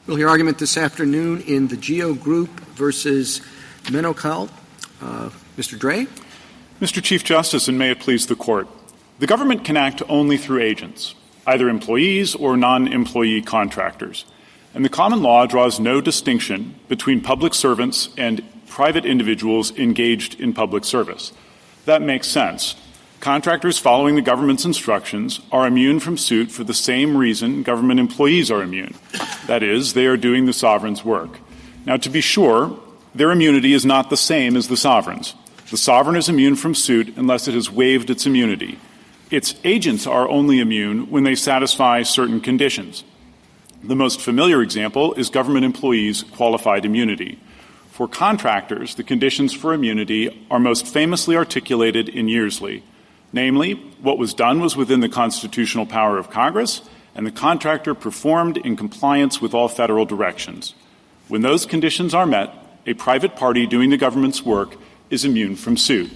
We'll hear argument this afternoon in the GEO Group versus Menocal. Mr. Dre. Mr. Chief Justice, and may it please the Court, the government can act only through agents, either employees or non-employee contractors. And the common law draws no distinction between public servants and private individuals engaged in public service. That makes sense. Contractors following the government's instructions are immune from suit for the same reason government employees are immune. That is, they are doing the sovereign's work. Now, to be sure, their immunity is not the same as the sovereign's. The sovereign is immune from suit unless it has waived its immunity. Its agents are only immune when they satisfy certain conditions. The most familiar example is government employees' qualified immunity. For contractors, the conditions for immunity are most famously articulated in Yearsley. Namely, what was done was within the constitutional power of Congress, and the contractor performed in compliance with all federal directions. When those conditions are met, a private party doing the government's work is immune from suit.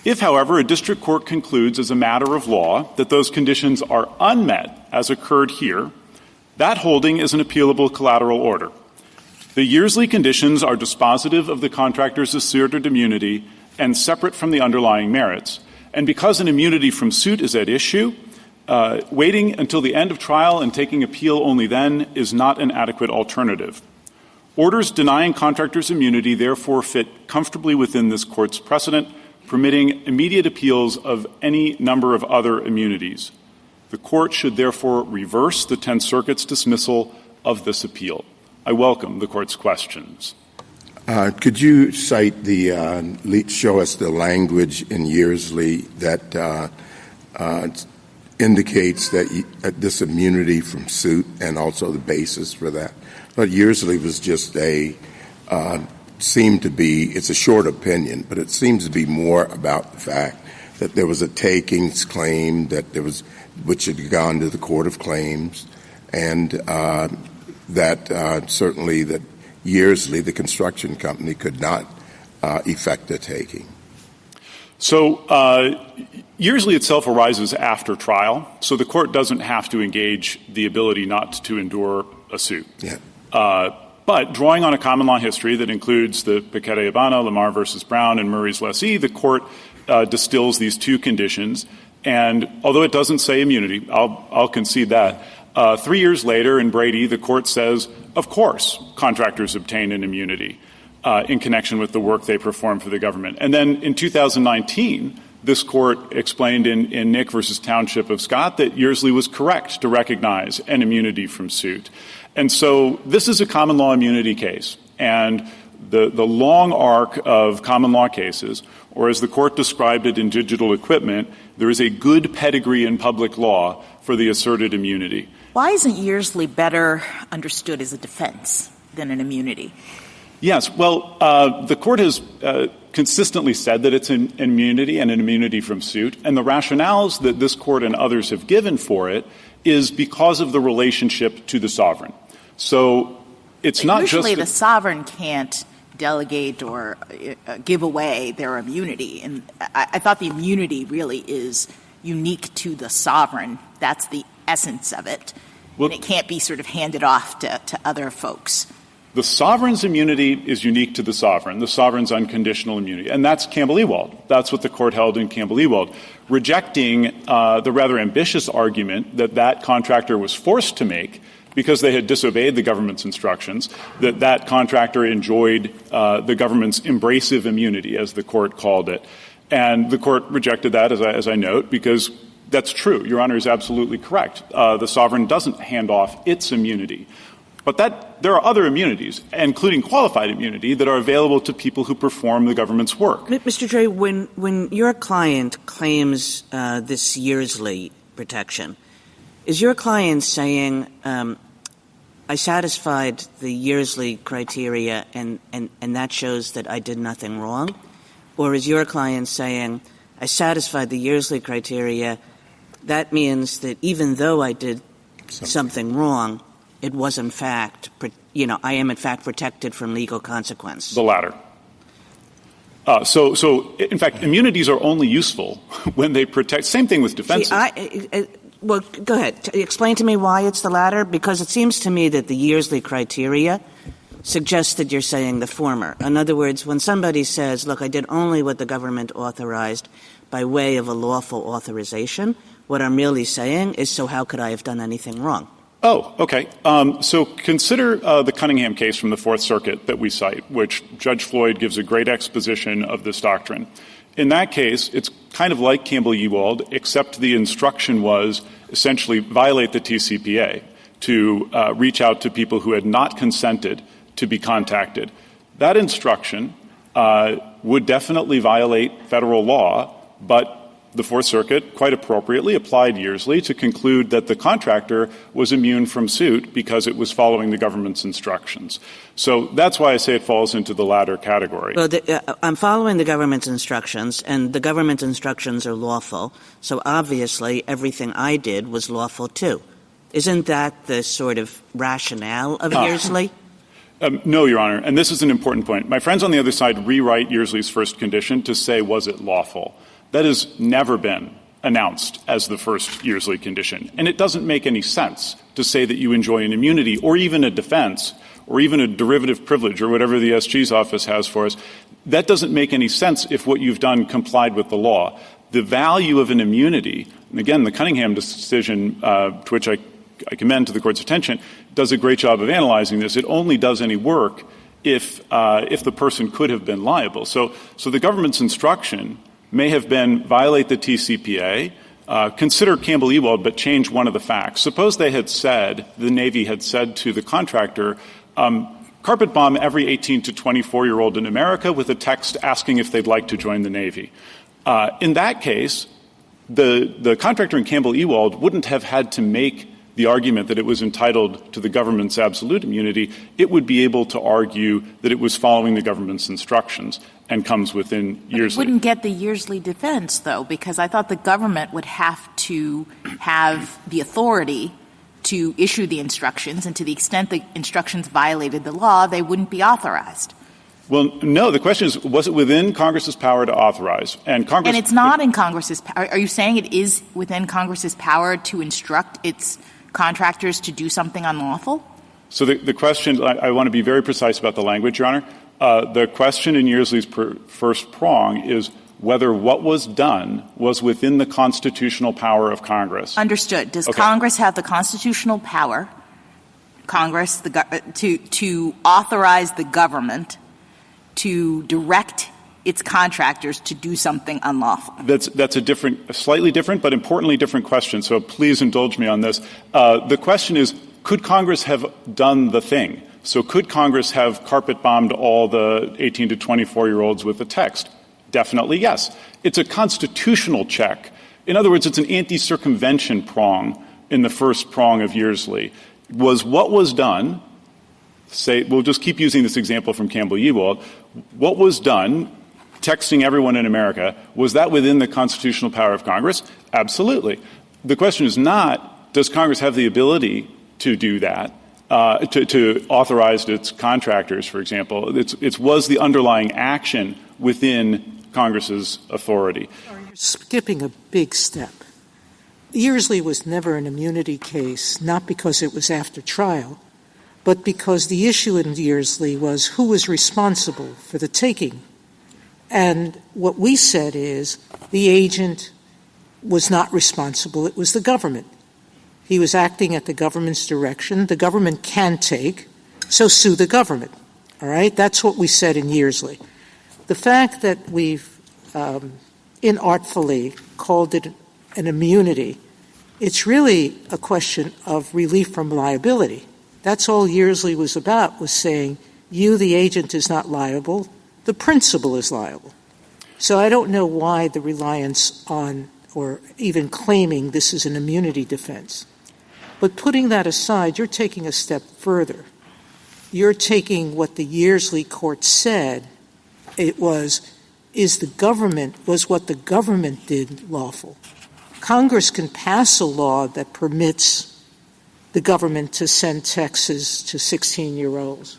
If, however, a district court concludes as a matter of law that those conditions are unmet, as occurred here, that holding is an appealable collateral order. The Yearsley conditions are dispositive of the contractor's asserted immunity and separate from the underlying merits. And because an immunity from suit is at issue, waiting until the end of trial and taking appeal only then is not an adequate alternative. Orders denying contractors immunity therefore fit comfortably within this Court's precedent, permitting immediate appeals of any number of other immunities. The Court should therefore reverse the Tenth Circuit's dismissal of this appeal. I welcome the Court's questions. Could you cite show us the language in Yearsley that indicates that this immunity from suit and also the basis for that? But Yearsley was just seemed to be, it's a short opinion, but it seems to be more about the fact that there was a takings claim which had gone to the Court of Claims, and that certainly that Yearsley, the construction company, could not effect a taking. So Yearsley itself arises after trial, so the Court doesn't have to engage the ability not to endure a suit. Yeah. But drawing on a common law history that includes the Piquet-Habana, Lamar versus Brown, and Murray's lessee, the Court distills these two conditions. And although it doesn't say immunity, I'll concede that. 3 years later in Brady, the Court says, of course, contractors obtain an immunity in connection with the work they perform for the government. And then in 2019, this Court explained in Nick versus Township of Scott that Yearsley was correct to recognize an immunity from suit. And so this is a common law immunity case. And the long arc of common law cases, or as the Court described it in Digital Equipment, there is a good pedigree in public law for the asserted immunity. Why isn't Yearsley better understood as a defense than an immunity? Yes. Well, the Court has consistently said that it's an immunity and an immunity from suit. And the rationales that this Court and others have given for it is because of the relationship to the sovereign. So it's not just usually the sovereign can't delegate or give away their immunity. And I thought the immunity really is unique to the sovereign. That's the essence of it. Well, and it can't be sort of handed off to other folks. The sovereign's immunity is unique to the sovereign's unconditional immunity. And that's Campbell-Ewald. That's what the Court held in Campbell-Ewald, rejecting the rather ambitious argument that contractor was forced to make because they had disobeyed the government's instructions, that contractor enjoyed the government's embracive immunity, as the Court called it. And the Court rejected that, as I note, because that's true. Your Honor is absolutely correct. The sovereign doesn't hand off its immunity. But there are other immunities, including qualified immunity, that are available to people who perform the government's work. Mr. Dre, when your client claims this Yearsley protection, is your client saying, I satisfied the Yearsley criteria and that shows that I did nothing wrong? Or is your client saying, I satisfied the Yearsley criteria, that means that even though I did something wrong, it was in fact, I am in fact protected from legal consequence? The latter. So in fact, immunities are only useful when they protect. Same thing with defenses. Well, go ahead. Explain to me why it's the latter, because it seems to me that the Yearsley criteria suggests that you're saying the former. In other words, when somebody says, look, I did only what the government authorized by way of a lawful authorization, what I'm really saying is, so how could I have done anything wrong? Oh, okay. So consider the Cunningham case from the Fourth Circuit that we cite, which Judge Floyd gives a great exposition of this doctrine. In that case, it's kind of like Campbell-Ewald, except the instruction was essentially violate the TCPA to reach out to people who had not consented to be contacted. That instruction would definitely violate federal law, but the Fourth Circuit quite appropriately applied Yearsley to conclude that the contractor was immune from suit because it was following the government's instructions. So that's why I say it falls into the latter category. Well, I'm following the government's instructions, and the government's instructions are lawful, so obviously everything I did was lawful too. Isn't that the sort of rationale of Yearsley? No, Your Honor, and this is an important point. My friends on the other side rewrite Yearsley's first condition to say, was it lawful? That has never been announced as the first Yearsley condition. And it doesn't make any sense to say that you enjoy an immunity or even a defense or even a derivative privilege or whatever the SG's office has for us. That doesn't make any sense if what you've done complied with the law. The value of an immunity, and again, the Cunningham decision, to which I commend to the Court's attention, does a great job of analyzing this. It only does any work if the person could have been liable. So the government's instruction may have been violate the TCPA, consider Campbell-Ewald, but change one of the facts. Suppose they had said, the Navy had said to the contractor, carpet bomb every 18 to 24-year-old in America with a text asking if they'd like to join the Navy. In that case, the contractor in Campbell-Ewald wouldn't have had to make the argument that it was entitled to the government's absolute immunity. It would be able to argue that it was following the government's instructions and comes within Yearsley. It wouldn't get the Yearsley defense, though, because I thought the government would have to have the authority to issue the instructions, and to the extent the instructions violated the law, they wouldn't be authorized. Well, no. The question is, was it within Congress's power to authorize? And it's not in Congress's power. Are you saying it is within Congress's power to instruct its contractors to do something unlawful? So the question, I want to be very precise about the language, Your Honor. The question in Yearsley's first prong is whether what was done was within the constitutional power of Congress. Understood. Does Congress have the constitutional power, to authorize the government to direct its contractors to do something unlawful? That's a slightly different, but importantly different question. So please indulge me on this. The question is, could Congress have done the thing? So could Congress have carpet bombed all the 18 to 24-year-olds with a text? Definitely yes. It's a constitutional check. In other words, it's an anti-circumvention prong in the first prong of Yearsley. Was what was done, we'll just keep using this example from Campbell-Ewald, what was done, texting everyone in America, was that within the constitutional power of Congress? Absolutely. The question is not, does Congress have the ability to do that, to authorize its contractors, for example? It's was the underlying action within Congress's authority. You're skipping a big step. Yearsley was never an immunity case, not because it was after trial, but because the issue in Yearsley was who was responsible for the taking. And what we said is the agent was not responsible. It was the government. He was acting at the government's direction. The government can take, so sue the government. All right? That's what we said in Yearsley. The fact that we've inartfully called it an immunity, it's really a question of relief from liability. That's all Yearsley was about, was saying, you, the agent, is not liable. The principal is liable. So I don't know why the reliance on or even claiming this is an immunity defense. But putting that aside, you're taking a step further. You're taking what the Yearsley court said it was, was what the government did lawful. Congress can pass a law that permits the government to send texts to 16-year-olds.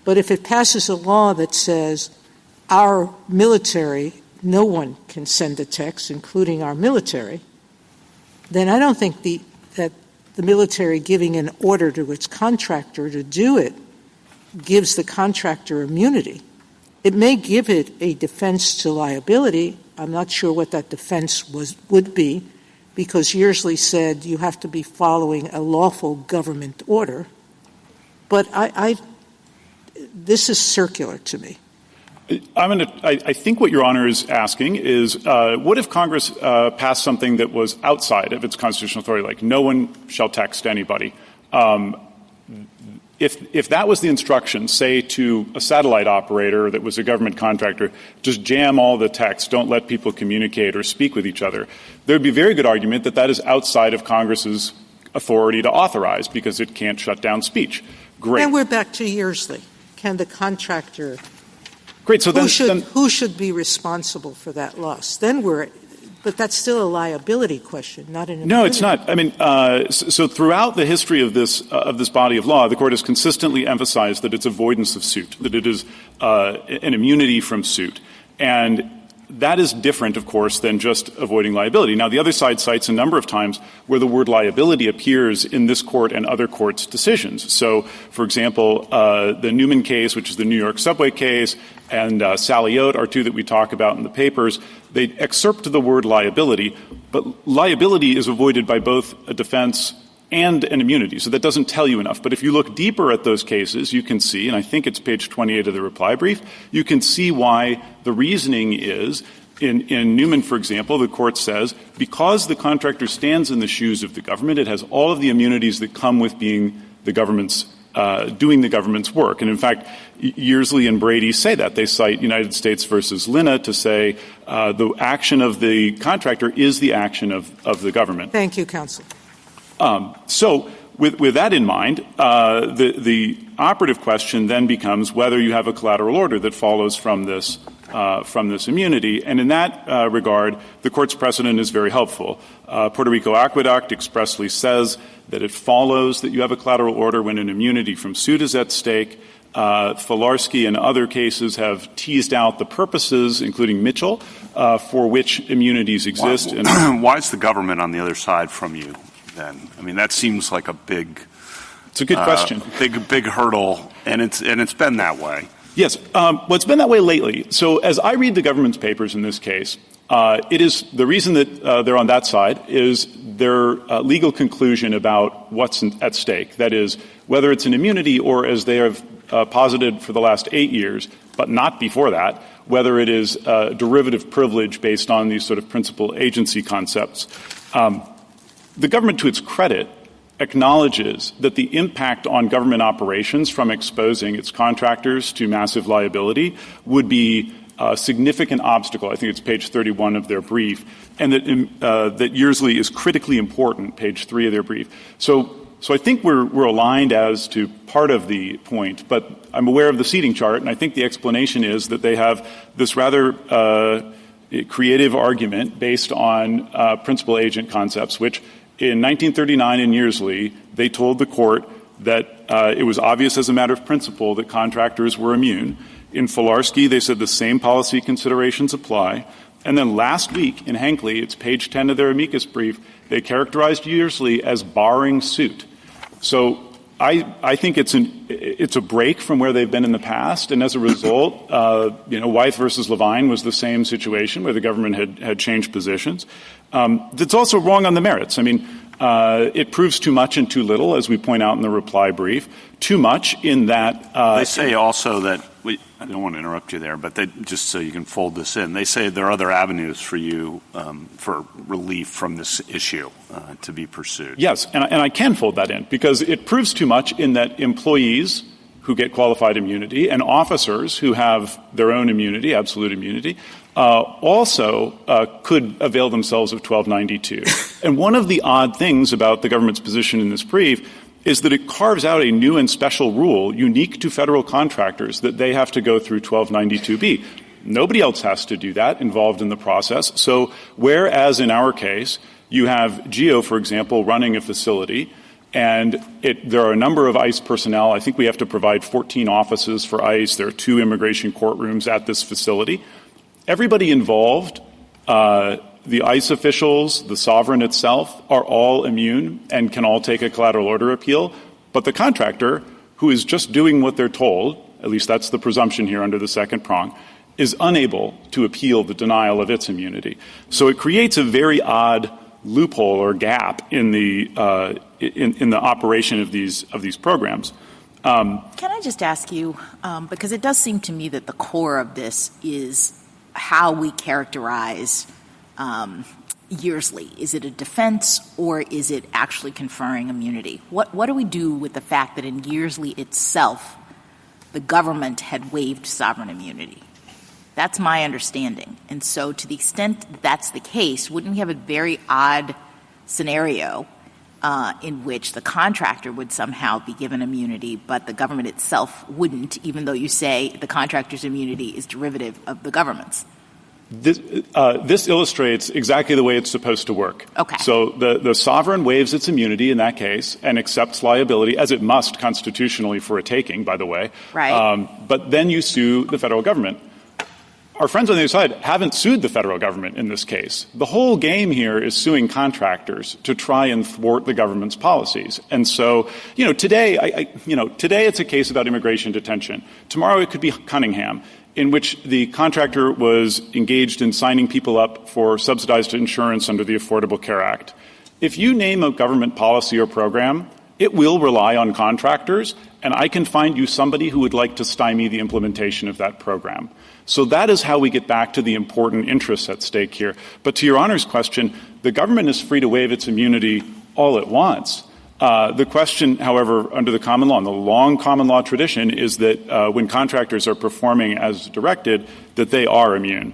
But if it passes a law that says our military, no one can send a text, including our military, then I don't think that the military giving an order to its contractor to do it gives the contractor immunity. It may give it a defense to liability. I'm not sure what that defense would be, because Yearsley said you have to be following a lawful government order. But this is circular to me. I think what Your Honor is asking is, what if Congress passed something that was outside of its constitutional authority, like no one shall text anybody? If that was the instruction, say to a satellite operator that was a government contractor, just jam all the text, don't let people communicate or speak with each other, there would be a very good argument that that is outside of Congress's authority to authorize because it can't shut down speech. Great. Then we're back to Yearsley. Can the contractor Great. So who should be responsible for that loss? But that's still a liability question, not an immunity. No, it's not. I mean, so throughout the history of this body of law, the Court has consistently emphasized that it's avoidance of suit, that it is an immunity from suit. And that is different, of course, than just avoiding liability. Now, the other side cites a number of times where the word liability appears in this Court and other courts' decisions. So, for example, the Newman case, which is the New York subway case, and Sally Oat are two that we talk about in the papers. They excerpt the word liability, but liability is avoided by both a defense and an immunity. So that doesn't tell you enough. But if you look deeper at those cases, you can see, and I think it's page 28 of the reply brief, you can see why the reasoning is, in Newman, for example, the Court says, because the contractor stands in the shoes of the government, it has all of the immunities that come with being the government's doing the government's work. And in fact, Yearsley and Brady say that. They cite United States versus Lina to say the action of the contractor is the action of the government. Thank you, counsel. So with that in mind, the operative question then becomes whether you have a collateral order that follows from this immunity. And in that regard, the Court's precedent is very helpful. Puerto Rico Aqueduct expressly says that it follows that you have a collateral order when an immunity from suit is at stake. Filarski and other cases have teased out the purposes, including Mitchell, for which immunities exist. Why is the government on the other side from you then? I mean, that seems like it's a good question. Big hurdle, and it's been that way. Yes. Well, it's been that way lately. So as I read the government's papers in this case, it is the reason that they're on that side is their legal conclusion about what's at stake. That is, whether it's an immunity or, as they have posited for the last 8 years, but not before that, whether it is derivative privilege based on these sort of principal agency concepts. The government, to its credit, acknowledges that the impact on government operations from exposing its contractors to massive liability would be a significant obstacle. I think it's page 31 of their brief, and that Yearsley is critically important, page 3 of their brief. So I think we're aligned as to part of the point, but I'm aware of the seating chart, and I think the explanation is that they have this rather creative argument based on principal agent concepts, which in 1939 in Yearsley, they told the Court that it was obvious as a matter of principle that contractors were immune. In Filarski, they said the same policy considerations apply. And then last week in Hinckley, it's page 10 of their amicus brief, they characterized Yearsley as barring suit. So I think it's a break from where they've been in the past, and as a result, Wythe versus Levine was the same situation where the government had changed positions. It's also wrong on the merits. I mean, it proves too much and too little, as we point out in the reply brief. Too much in that they say also that I don't want to interrupt you there, but just so you can fold this in, they say there are other avenues for you for relief from this issue to be pursued. Yes, and I can fold that in because it proves too much in that employees who get qualified immunity and officers who have their own immunity, absolute immunity, also could avail themselves of 1292. And one of the odd things about the government's position in this brief is that it carves out a new and special rule unique to federal contractors that they have to go through 1292B. Nobody else has to do that involved in the process. So whereas in our case, you have GEO, for example, running a facility, and there are a number of ICE personnel. I think we have to provide 14 offices for ICE. There are 2 immigration courtrooms at this facility. Everybody involved The ICE officials, the sovereign itself, are all immune and can all take a collateral order appeal. But the contractor, who is just doing what they're told, at least that's the presumption here under the second prong, is unable to appeal the denial of its immunity. So it creates a very odd loophole or gap in the operation of these programs. Can I just ask you, because it does seem to me that the core of this is how we characterize Yearsley. Is it a defense or is it actually conferring immunity? What do we do with the fact that in Yearsley itself, the government had waived sovereign immunity? That's my understanding. And so to the extent that's the case, wouldn't we have a very odd scenario in which the contractor would somehow be given immunity, but the government itself wouldn't, even though you say the contractor's immunity is derivative of the government's? This illustrates exactly the way it's supposed to work. Okay. So the sovereign waives its immunity in that case and accepts liability, as it must constitutionally for a taking, by the way. Right. But then you sue the federal government. Our friends on the other side haven't sued the federal government in this case. The whole game here is suing contractors to try and thwart the government's policies. And so, today it's a case about immigration detention. Tomorrow it could be Cunningham, in which the contractor was engaged in signing people up for subsidized insurance under the Affordable Care Act. If you name a government policy or program, it will rely on contractors, and I can find you somebody who would like to stymie the implementation of that program. So that is how we get back to the important interests at stake here. But to Your Honor's question, the government is free to waive its immunity all it wants. The question, however, under the common law, and the long common law tradition, is that when contractors are performing as directed, that they are immune.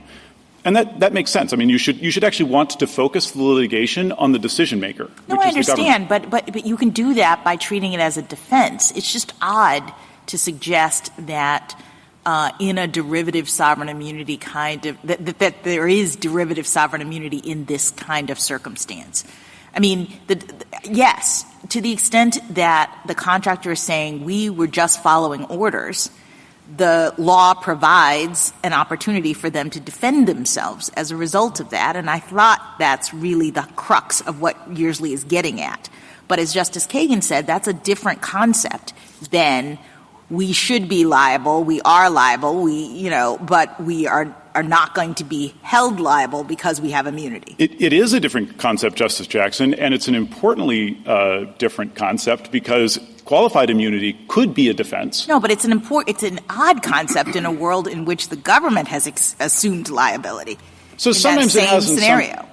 And that makes sense. I mean, you should actually want to focus the litigation on the decision maker. No, I understand, but you can do that by treating it as a defense. It's just odd to suggest that in a derivative sovereign immunity that there is derivative sovereign immunity in this kind of circumstance. I mean, yes, to the extent that the contractor is saying we were just following orders, the law provides an opportunity for them to defend themselves as a result of that, and I thought that's really the crux of what Yearsley is getting at. But as Justice Kagan said, that's a different concept than we should be liable, we are liable, but we are not going to be held liable because we have immunity. It is a different concept, Justice Jackson, and it's an importantly different concept because qualified immunity could be a defense. No, but it's an odd concept in a world in which the government has assumed liability. So sometimes it has scenario.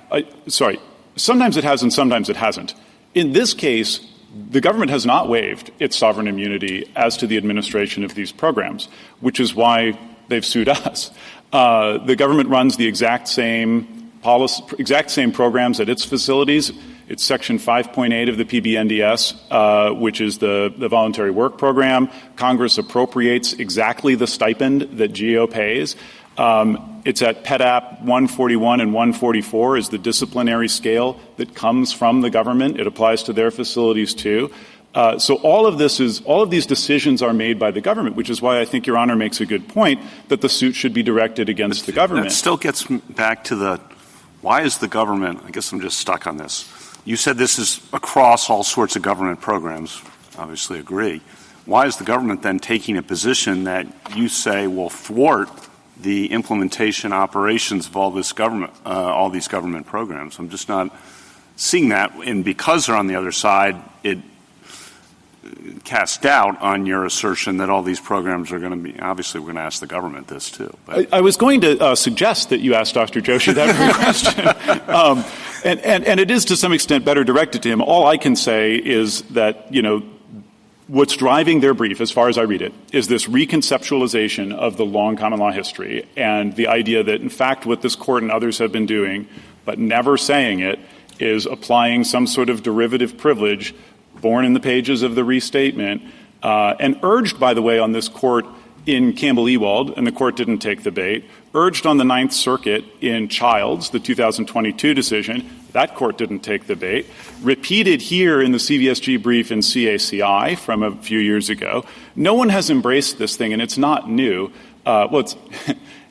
Sometimes it has and sometimes it hasn't. In this case, the government has not waived its sovereign immunity as to the administration of these programs, which is why they've sued us. The government runs the exact same programs at its facilities. It's Section 5.8 of the PBNDS, which is the voluntary work program. Congress appropriates exactly the stipend that GEO pays. It's at PEDAP 141 and 144 is the disciplinary scale that comes from the government. It applies to their facilities too. So all of these decisions are made by the government, which is why I think Your Honor makes a good point that the suit should be directed against the government. That still gets back to why is the government, I guess I'm just stuck on this. You said this is across all sorts of government programs. Obviously agree. Why is the government then taking a position that you say will thwart the implementation operations of all these government programs? I'm just not seeing that. And because they're on the other side, it casts doubt on your assertion that all these programs are going to be, obviously we're going to ask the government this too. But I was going to suggest that you ask Dr. Joshi that very question. And it is to some extent better directed to him. All I can say is that, what's driving their brief, as far as I read it, is this reconceptualization of the long common law history and the idea that, in fact, what this court and others have been doing, but never saying it, is applying some sort of derivative privilege born in the pages of the restatement and urged, by the way, on this court in Campbell-Ewald, and the court didn't take the bait, urged on the Ninth Circuit in Childs, the 2022 decision. That court didn't take the bait. Repeated here in the CVSG brief in CACI from a few years ago. No one has embraced this thing, and it's not new.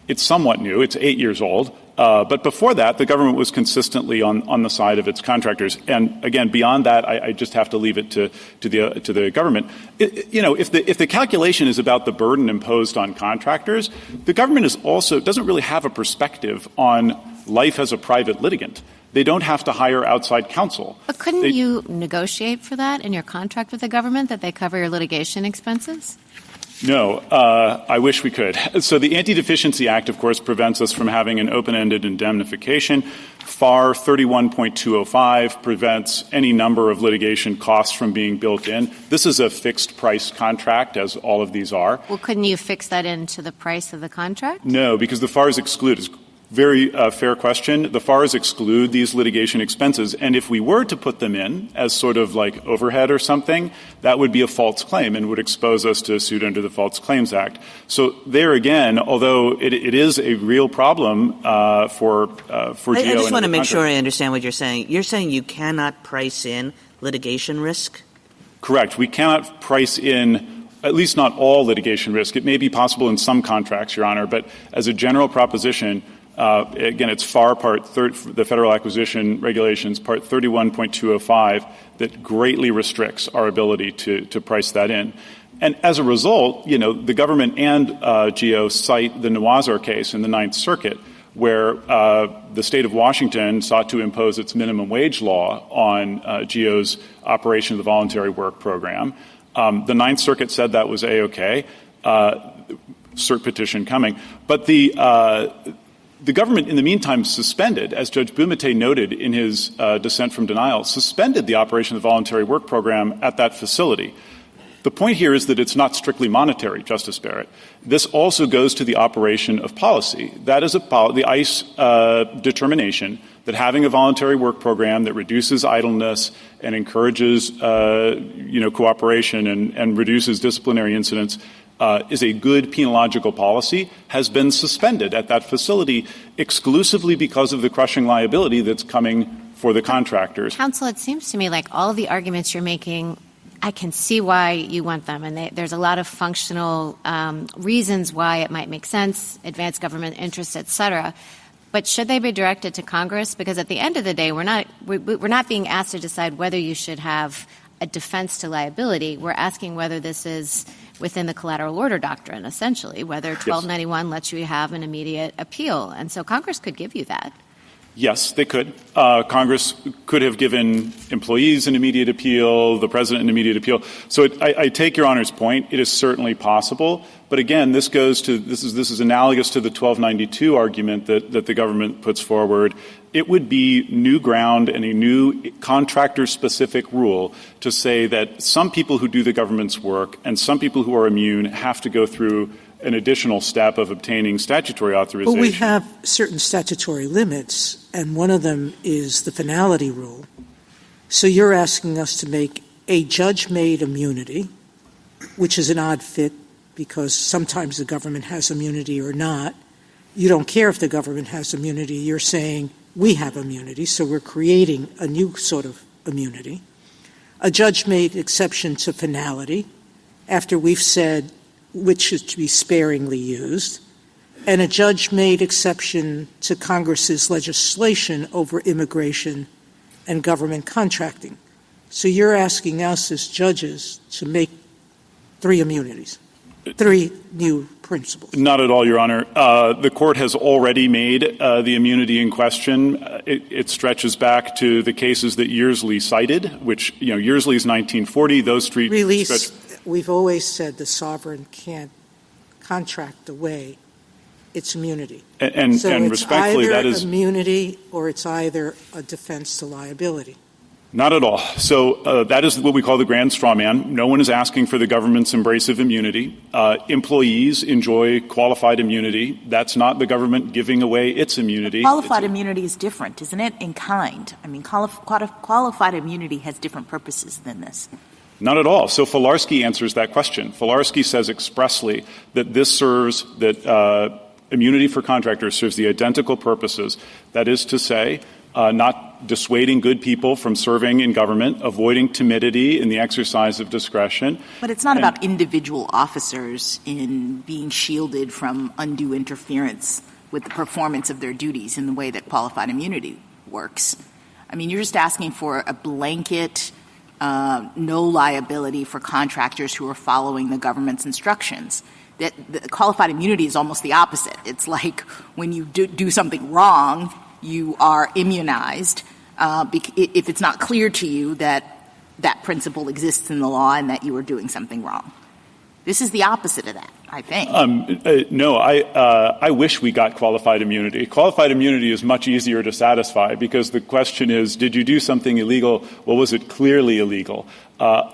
It's somewhat new. It's 8 years old. But before that, the government was consistently on the side of its contractors. And again, beyond that, I just have to leave it to the government. If the calculation is about the burden imposed on contractors, the government doesn't really have a perspective on life as a private litigant. They don't have to hire outside counsel. But couldn't you negotiate for that in your contract with the government, that they cover your litigation expenses? No, I wish we could. So the Anti-Deficiency Act, of course, prevents us from having an open-ended indemnification. FAR 31.205 prevents any number of litigation costs from being built in. This is a fixed-price contract, as all of these are. Well, couldn't you fix that into the price of the contract? No, because the FARs exclude. Very fair question. The FARs exclude these litigation expenses, and if we were to put them in as sort of like overhead or something, that would be a false claim and would expose us to a suit under the False Claims Act. So there again, although it is a real problem for GEO. I just want to make sure I understand what you're saying. You're saying you cannot price in litigation risk? Correct. We cannot price in at least not all litigation risk. It may be possible in some contracts, Your Honor, but as a general proposition, again, it's FAR the Federal Acquisition Regulations, Part 31.205, that greatly restricts our ability to price that in. And as a result, the government and GEO cite the Noazar case in the Ninth Circuit, where the state of Washington sought to impose its minimum wage law on GEO's operation of the voluntary work program. The Ninth Circuit said that was A-OK, cert petition coming. But the government, in the meantime, suspended, as Judge Bumate noted in his dissent from denial, suspended the operation of the voluntary work program at that facility. The point here is that it's not strictly monetary, Justice Barrett. This also goes to the operation of policy. That is the ICE determination that having a voluntary work program that reduces idleness and encourages cooperation and reduces disciplinary incidents is a good penological policy, has been suspended at that facility exclusively because of the crushing liability that's coming for the contractors. Counsel, it seems to me like all of the arguments you're making, I can see why you want them, and there's a lot of functional reasons why it might make sense, advanced government interests, et cetera. But should they be directed to Congress? Because at the end of the day, we're not being asked to decide whether you should have a defense to liability. We're asking whether this is within the collateral order doctrine, essentially, whether 1291 lets you have an immediate appeal. And so Congress could give you that. Yes, they could. Congress could have given employees an immediate appeal, the president an immediate appeal. So I take Your Honor's point. It is certainly possible. But again, this is analogous to the 1292 argument that the government puts forward. It would be new ground and a new contractor-specific rule to say that some people who do the government's work and some people who are immune have to go through an additional step of obtaining statutory authorization. Well, we have certain statutory limits, and one of them is the finality rule. So you're asking us to make a judge-made immunity, which is an odd fit because sometimes the government has immunity or not. You don't care if the government has immunity. You're saying we have immunity, so we're creating a new sort of immunity. A judge-made exception to finality, after we've said which is to be sparingly used, and a judge-made exception to Congress's legislation over immigration and government contracting. So you're asking us as judges to make three immunities, three new principles. Not at all, Your Honor. The Court has already made the immunity in question. It stretches back to the cases that Yearsley cited, which, Yearsley's 1940, those three release. We've always said the sovereign can't contract away its immunity. And respectfully, that is immunity or it's either a defense to liability. Not at all. So that is what we call the grand straw man. No one is asking for the government's embrace of immunity. Employees enjoy qualified immunity. That's not the government giving away its immunity. Qualified immunity is different, isn't it, in kind? I mean, qualified immunity has different purposes than this. Not at all. So Filarski answers that question. Filarski says expressly that immunity for contractors serves the identical purposes. That is to say not dissuading good people from serving in government, avoiding timidity in the exercise of discretion. But it's not about individual officers in being shielded from undue interference with the performance of their duties in the way that qualified immunity works. I mean, you're just asking for a blanket no liability for contractors who are following the government's instructions. That the qualified immunity is almost the opposite. It's like when you do something wrong, you are immunized if it's not clear to you that that principle exists in the law and that you are doing something wrong. This is the opposite of that, I think. No, I wish we got qualified immunity. Qualified immunity is much easier to satisfy because the question is, did you do something illegal? Well, was it clearly illegal?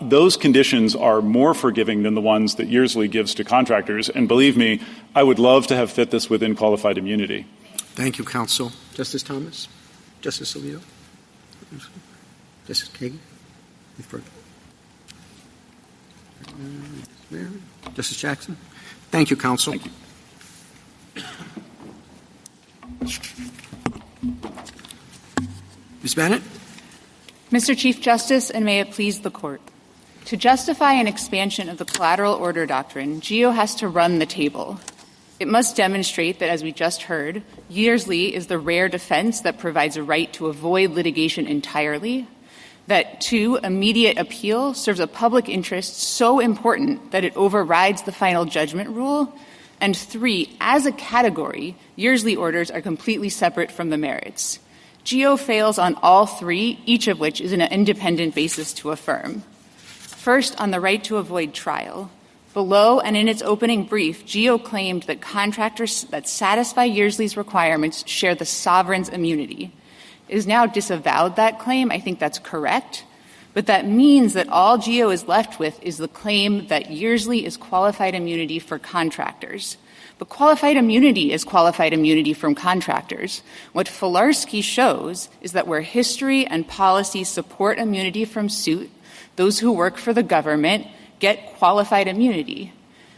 Those conditions are more forgiving than the ones that Yearsley gives to contractors. And believe me, I would love to have fit this within qualified immunity. Thank you, counsel. Justice Thomas? Justice Alito? Justice Kagan? Justice Jackson? Thank you, counsel. Thank you. Ms. Bennett? Mr. Chief Justice, and may it please the Court. To justify an expansion of the collateral order doctrine, GEO has to run the table. It must demonstrate that, as we just heard, Yearsley is the rare defense that provides a right to avoid litigation entirely, that 2, immediate appeal serves a public interest so important that it overrides the final judgment rule, and 3, as a category, Yearsley orders are completely separate from the merits. GEO fails on all 3, each of which is an independent basis to affirm. First, on the right to avoid trial. Below and in its opening brief, GEO claimed that contractors that satisfy Yearsley's requirements share the sovereign's immunity. It has now disavowed that claim. I think that's correct. But that means that all GEO is left with is the claim that Yearsley is qualified immunity for contractors. But qualified immunity is qualified immunity from contractors. What Filarski shows is that where history and policy support immunity from suit, those who work for the government get qualified immunity,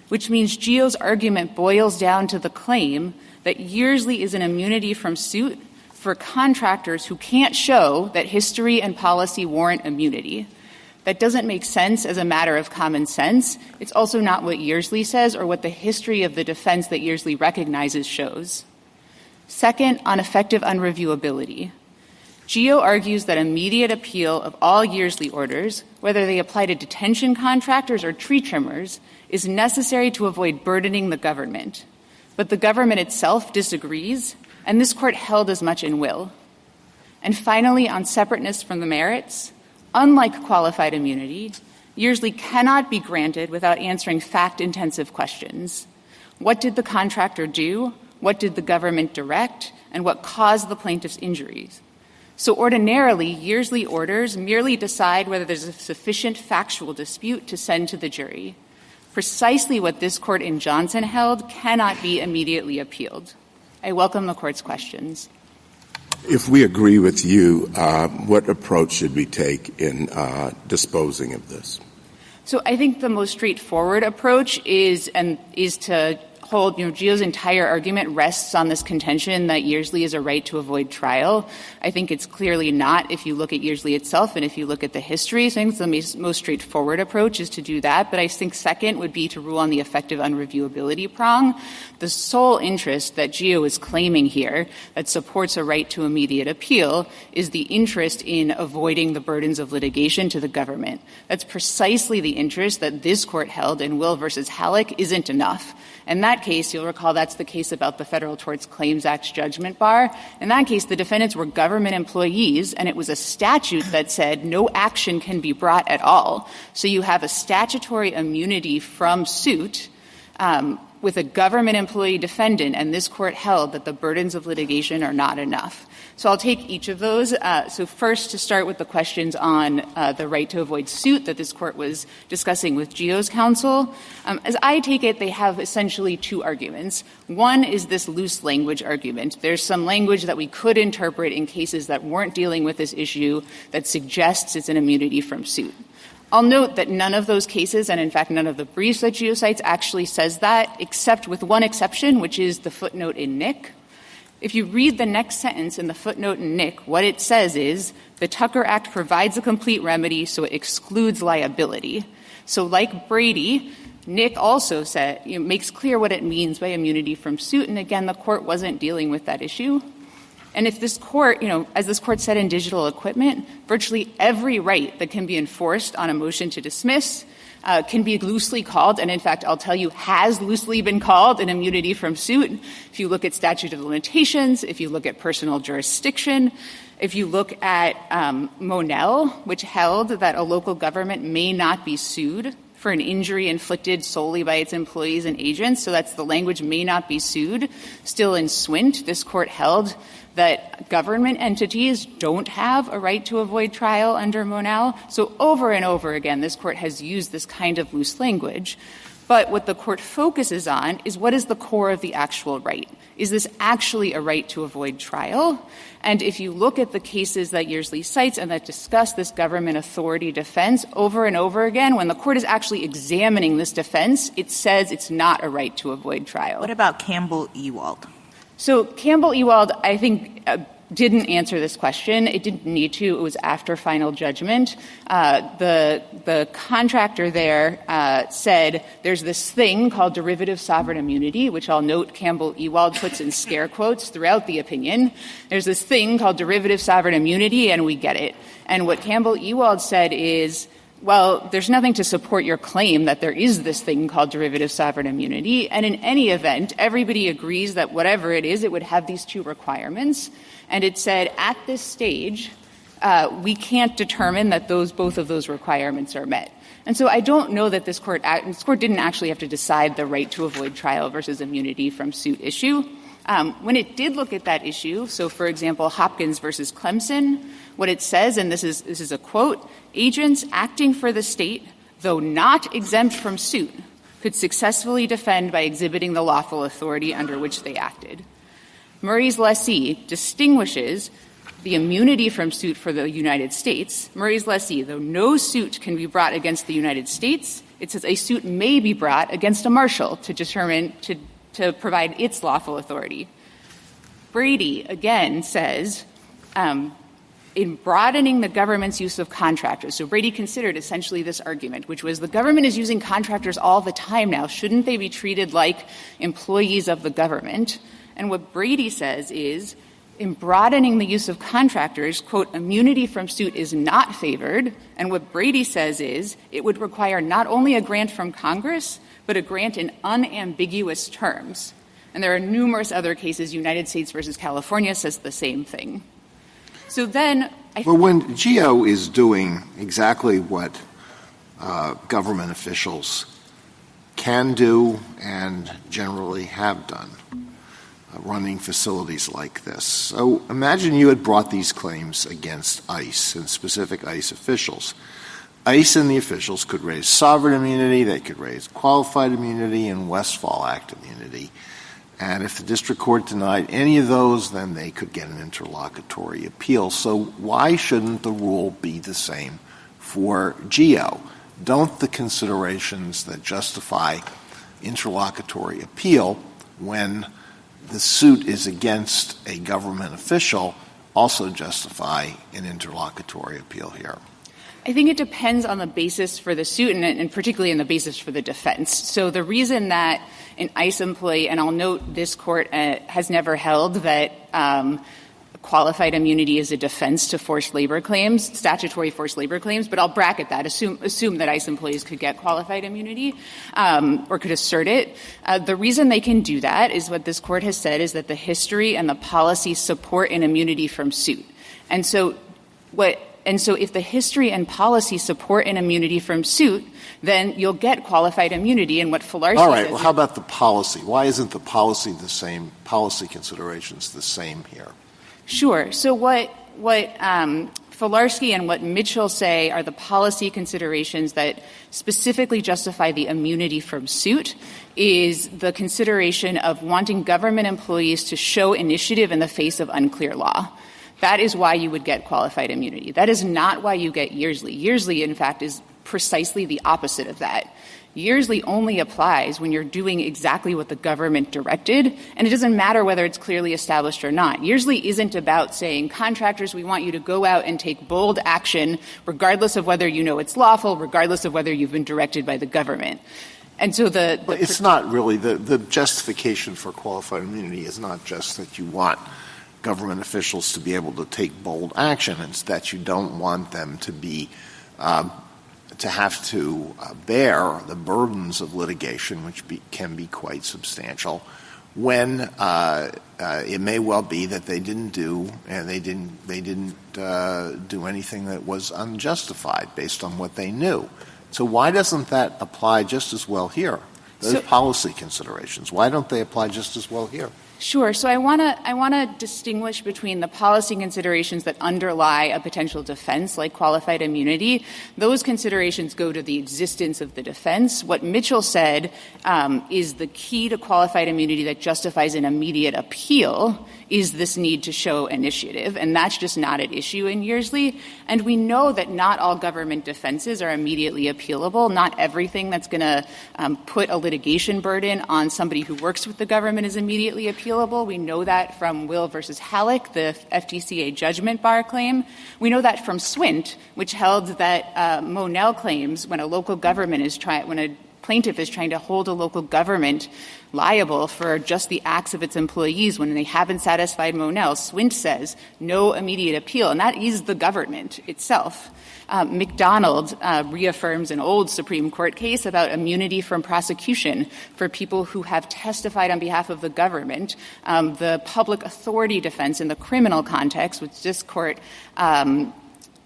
which means GEO's argument boils down to the claim that Yearsley is an immunity from suit for contractors who can't show that history and policy warrant immunity. That doesn't make sense as a matter of common sense. It's also not what Yearsley says or what the history of the defense that Yearsley recognizes shows. Second, on effective unreviewability. GEO argues that immediate appeal of all Yearsley orders, whether they apply to detention contractors or tree trimmers, is necessary to avoid burdening the government. But the government itself disagrees, and this Court held as much in Will. And finally, on separateness from the merits, unlike qualified immunity, Yearsley cannot be granted without answering fact-intensive questions. What did the contractor do? What did the government direct? And what caused the plaintiff's injuries? So ordinarily, Yearsley orders merely decide whether there's a sufficient factual dispute to send to the jury. Precisely what this Court in Johnson held cannot be immediately appealed. I welcome the Court's questions. If we agree with you, what approach should we take in disposing of this? So I think the most straightforward approach is to hold, GEO's entire argument rests on this contention that Yearsley is a right to avoid trial. I think it's clearly not if you look at Yearsley itself and if you look at the history. So I think the most straightforward approach is to do that. But I think second would be to rule on the effective unreviewability prong. The sole interest that GEO is claiming here that supports a right to immediate appeal is the interest in avoiding the burdens of litigation to the government. That's precisely the interest that this Court held in Will versus Halleck isn't enough. In that case, you'll recall that's the case about the Federal Tort Claims Act's judgment bar. In that case, the defendants were government employees, and it was a statute that said no action can be brought at all. So you have a statutory immunity from suit with a government employee defendant, and this Court held that the burdens of litigation are not enough. So I'll take each of those. So first, to start with the questions on the right to avoid suit that this Court was discussing with GEO's counsel. As I take it, they have essentially two arguments. One is this loose language argument. There's some language that we could interpret in cases that weren't dealing with this issue that suggests it's an immunity from suit. I'll note that none of those cases, and in fact none of the briefs that GEO cites, actually says that, except with one exception, which is the footnote in Nick. If you read the next sentence in the footnote in Nick, what it says is the Tucker Act provides a complete remedy, so it excludes liability. So like Brady, Nick also said, makes clear what it means by immunity from suit. And again, the court wasn't dealing with that issue. And if this court, as this court said in digital equipment, virtually every right that can be enforced on a motion to dismiss can be loosely called, and in fact, I'll tell you, has loosely been called an immunity from suit. If you look at statute of limitations, if you look at personal jurisdiction, if you look at Monell, which held that a local government may not be sued for an injury inflicted solely by its employees and agents, so that's the language may not be sued. Still in Swint, this court held that government entities don't have a right to avoid trial under Monell. So over and over again, this court has used this kind of loose language. But what the court focuses on is what is the core of the actual right? Is this actually a right to avoid trial? And if you look at the cases that Yearsley cites and that discuss this government authority defense over and over again, when the court is actually examining this defense, it says it's not a right to avoid trial. What about Campbell-Ewald? So Campbell-Ewald, I think, didn't answer this question. It didn't need to. It was after final judgment. The contractor there said there's this thing called derivative sovereign immunity, which I'll note Campbell-Ewald puts in scare quotes throughout the opinion. There's this thing called derivative sovereign immunity, and we get it. And what Campbell-Ewald said is, well, there's nothing to support your claim that there is this thing called derivative sovereign immunity. And in any event, everybody agrees that whatever it is, it would have these two requirements. And it said at this stage, we can't determine that both of those requirements are met. And so I don't know that this court didn't actually have to decide the right to avoid trial versus immunity from suit issue. When it did look at that issue, so for example, Hopkins versus Clemson, what it says, and this is a quote, agents acting for the state, though not exempt from suit, could successfully defend by exhibiting the lawful authority under which they acted. Murray's lessee distinguishes the immunity from suit for the United States. Murray's lessee, though no suit can be brought against the United States, it says a suit may be brought against a marshal to determine to provide its lawful authority. Brady, again, says in broadening the government's use of contractors, so Brady considered essentially this argument, which was the government is using contractors all the time now. Shouldn't they be treated like employees of the government? And what Brady says is, in broadening the use of contractors, quote, immunity from suit is not favored. And what Brady says is it would require not only a grant from Congress, but a grant in unambiguous terms. And there are numerous other cases. United States versus California says the same thing. So then But when GEO is doing exactly what government officials can do and generally have done, running facilities like this. So imagine you had brought these claims against ICE and specific ICE officials. ICE and the officials could raise sovereign immunity, they could raise qualified immunity and Westfall Act immunity. And if the district court denied any of those, then they could get an interlocutory appeal. So why shouldn't the rule be the same for GEO? Don't the considerations that justify interlocutory appeal when the suit is against a government official also justify an interlocutory appeal here? I think it depends on the basis for the suit and particularly in the basis for the defense. So the reason that an ICE employee, and I'll note this court has never held that qualified immunity is a defense to forced labor claims, statutory forced labor claims, but I'll bracket that, assume that ICE employees could get qualified immunity or could assert it. The reason they can do that is what this court has said is that the history and the policy support an immunity from suit. And so if the history and policy support an immunity from suit, then you'll get qualified immunity. And what Filarski All right. says Well, how about the policy? Why isn't the policy the same, policy considerations the same here? Sure. So what Filarski and what Mitchell say are the policy considerations that specifically justify the immunity from suit is the consideration of wanting government employees to show initiative in the face of unclear law. That is why you would get qualified immunity. That is not why you get Yearsley. Yearsley, in fact, is precisely the opposite of that. Yearsley only applies when you're doing exactly what the government directed, and it doesn't matter whether it's clearly established or not. Yearsley isn't about saying, contractors, we want you to go out and take bold action regardless of whether you know it's lawful, regardless of whether you've been directed by the government. And so it's not really the justification for qualified immunity is not just that you want government officials to be able to take bold action. It's that you don't want them to be to have to bear the burdens of litigation, which can be quite substantial, when it may well be that they didn't do anything that was unjustified based on what they knew. So why doesn't that apply just as well here? Those policy considerations, why don't they apply just as well here? Sure. So I want to distinguish between the policy considerations that underlie a potential defense, like qualified immunity. Those considerations go to the existence of the defense. What Mitchell said is the key to qualified immunity that justifies an immediate appeal is this need to show initiative, and that's just not at issue in Yearsley. And we know that not all government defenses are immediately appealable. Not everything that's going to put a litigation burden on somebody who works with the government is immediately appealable. We know that from Will versus Halleck, the FTCA judgment bar claim. We know that from Swint, which held that Monell claims when a local government when a plaintiff is trying to hold a local government liable for just the acts of its employees when they haven't satisfied Monell, Swint says no immediate appeal, and that is the government itself. McDonald reaffirms an old Supreme Court case about immunity from prosecution for people who have testified on behalf of the government. The public authority defense in the criminal context, which this court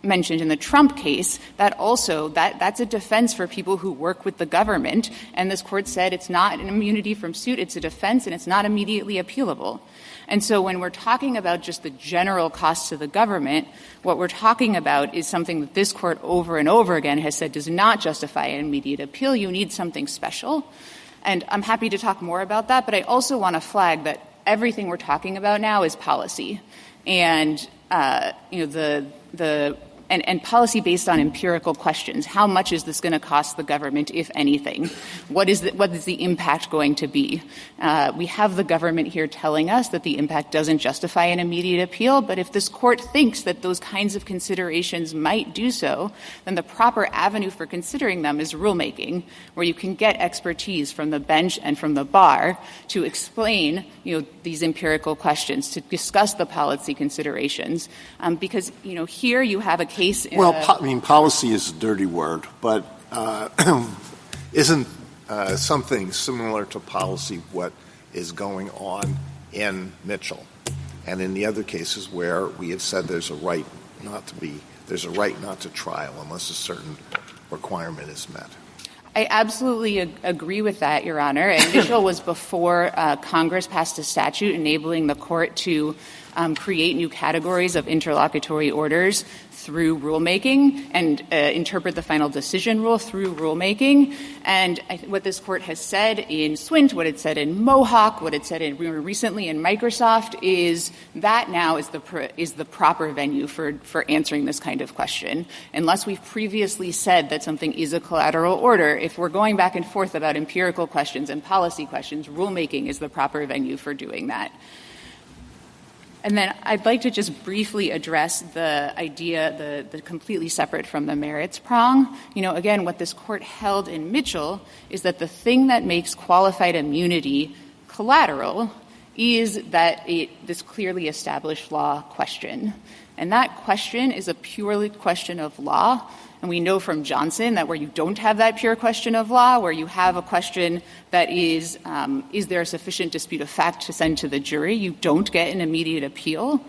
mentioned in the Trump case, that's a defense for people who work with the government. And this court said it's not an immunity from suit, it's a defense, and it's not immediately appealable. And so when we're talking about just the general costs to the government, what we're talking about is something that this court over and over again has said does not justify an immediate appeal. You need something special. And I'm happy to talk more about that, but I also want to flag that everything we're talking about now is policy. And, and policy based on empirical questions. How much is this going to cost the government, if anything? What is the impact going to be? We have the government here telling us that the impact doesn't justify an immediate appeal, but if this court thinks that those kinds of considerations might do so, then the proper avenue for considering them is rulemaking, where you can get expertise from the bench and from the bar to explain, these empirical questions, to discuss the policy considerations. Because, here you have a case. Policy is a dirty word, but isn't something similar to policy what is going on in Mitchell and in the other cases where we have said there's a right not to trial unless a certain requirement is met? I absolutely agree with that, Your Honor. And Mitchell was before Congress passed a statute enabling the court to create new categories of interlocutory orders through rulemaking and interpret the final decision rule through rulemaking. And what this court has said in Swint, what it said in Mohawk, what it said recently in Microsoft is that now is the proper venue for answering this kind of question. Unless we've previously said that something is a collateral order, if we're going back and forth about empirical questions and policy questions, rulemaking is the proper venue for doing that. And then I'd like to just briefly address the idea, the completely separate from the merits prong. Again, what this court held in Mitchell is that the thing that makes qualified immunity collateral is that this clearly established law question. And that question is a purely question of law. And we know from Johnson that where you don't have that pure question of law, where you have a question that is there a sufficient dispute of fact to send to the jury, you don't get an immediate appeal.